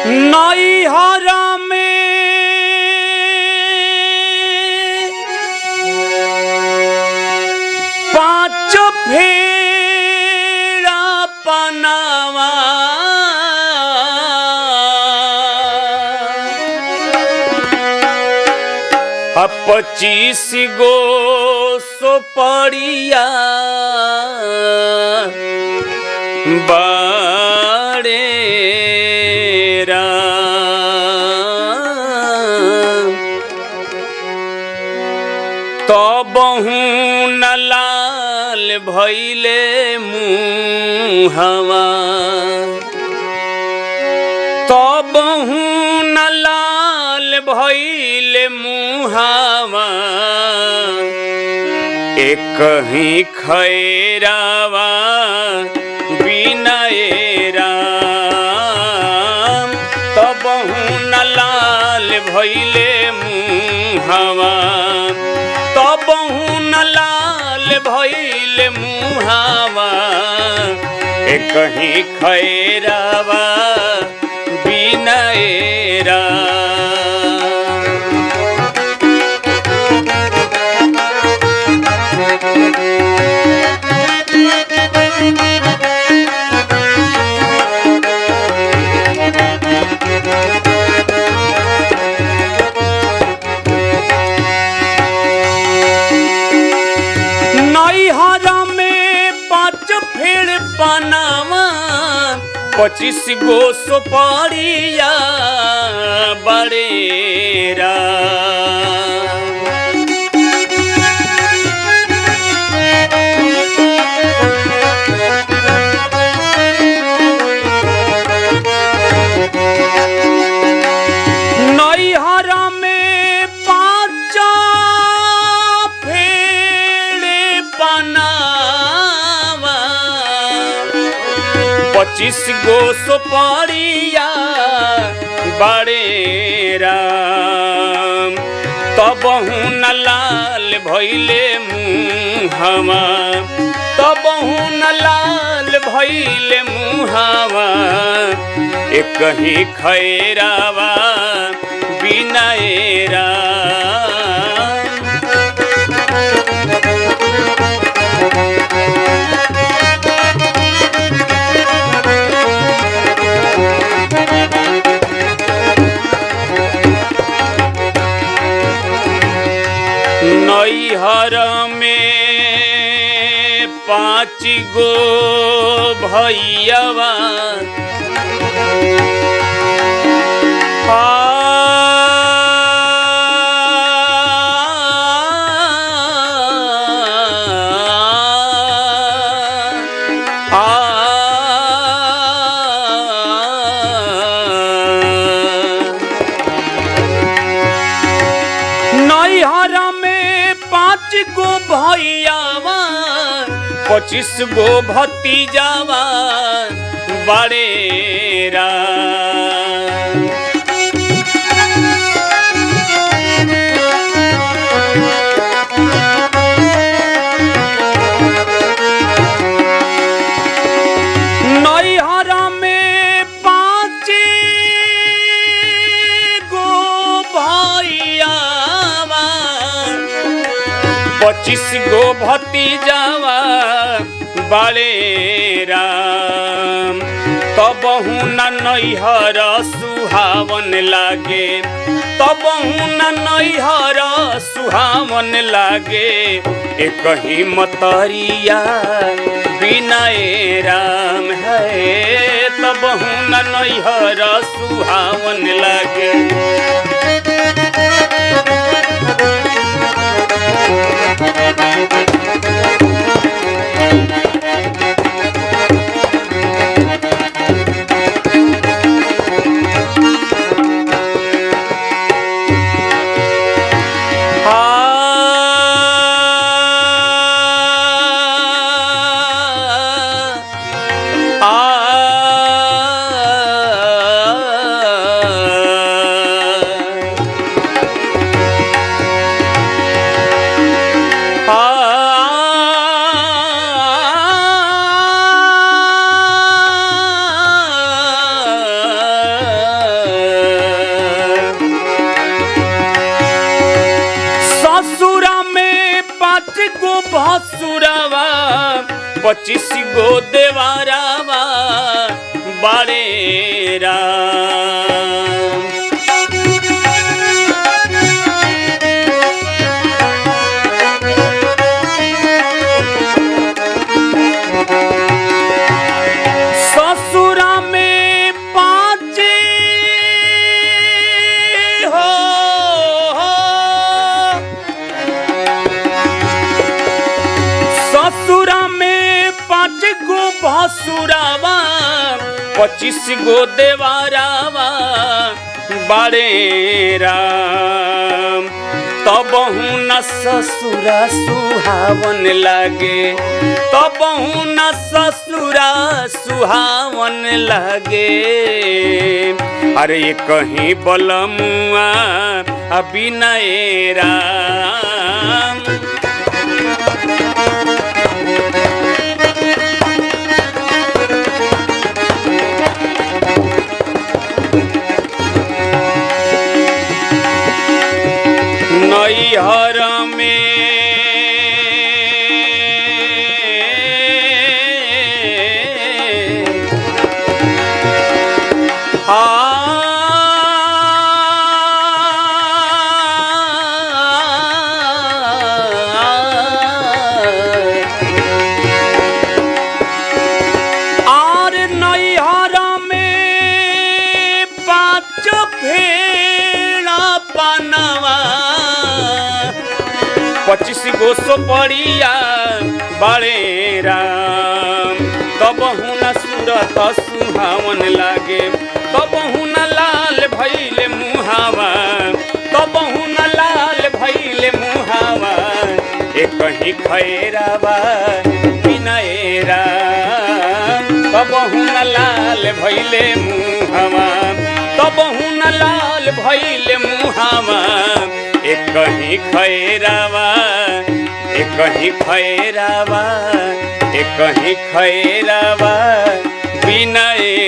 नैहरा में पाँच फेरा पनावा 25 गो सोपड़िया बड़ेरा तबहू न लाल भइले मुहवा तबहू न लाल भइले मुहावा एक ही खैरावा बिनाएरा तबहू न लाल भइले मुहावा तबहू न लाल भइले मुहावा एक ही खैरावा बिनाएरा नैहरा में 5 फेर पनावा 25 गो सोपड़िया बड़ेरा नैहरा में 5 फेर पनावा 25 गो सोपड़िया बड़ेरा तबहू न लाल भइले मुहावा तबहू न लाल भइले मुहावा एक ही खैरावा बिनाएरा नैहर में 5 गो भैयावा नैहरा में 5 गो भैयावा 25 गो भतीजावा बड़ेरा नैहरा में 5 गो भैयावा 25 गो भतीजावा बड़ेरा तबहू न नैहर सुहावन लागे तबहू न नैहर सुहावन लागे एक ही मतरिया बिनाएरा है तबहू न नैहर सुहावन लागे 25 गो देवारावा बाड़े राम। ससुरा में 5 ससुरा में 5 गो भसुरावा 25 गो देवारावा बाड़े राम। तबहु न ससुरा सुहावन लागे, तबहु न ससुरा सुहावन लागे। अरे ये कहीं बलमुआ अभिनय राम। नैहर में और नैहर में 5 भेड़ा पनवा 25 गो सोपड़िया बाड़े राम। तबहु न सूरत सुहावन लागे, तबहु न लाल भइले मुहावा, तबहु न लाल भइले मुहावा। एक कहीं खैरावा विनय राम। तबहु न लाल भइले मुहावा, तबहु न लाल भइले मुहावा। एक कहीं खैरावा, एक कहीं खैरावा, एक कहीं खैरावा विनय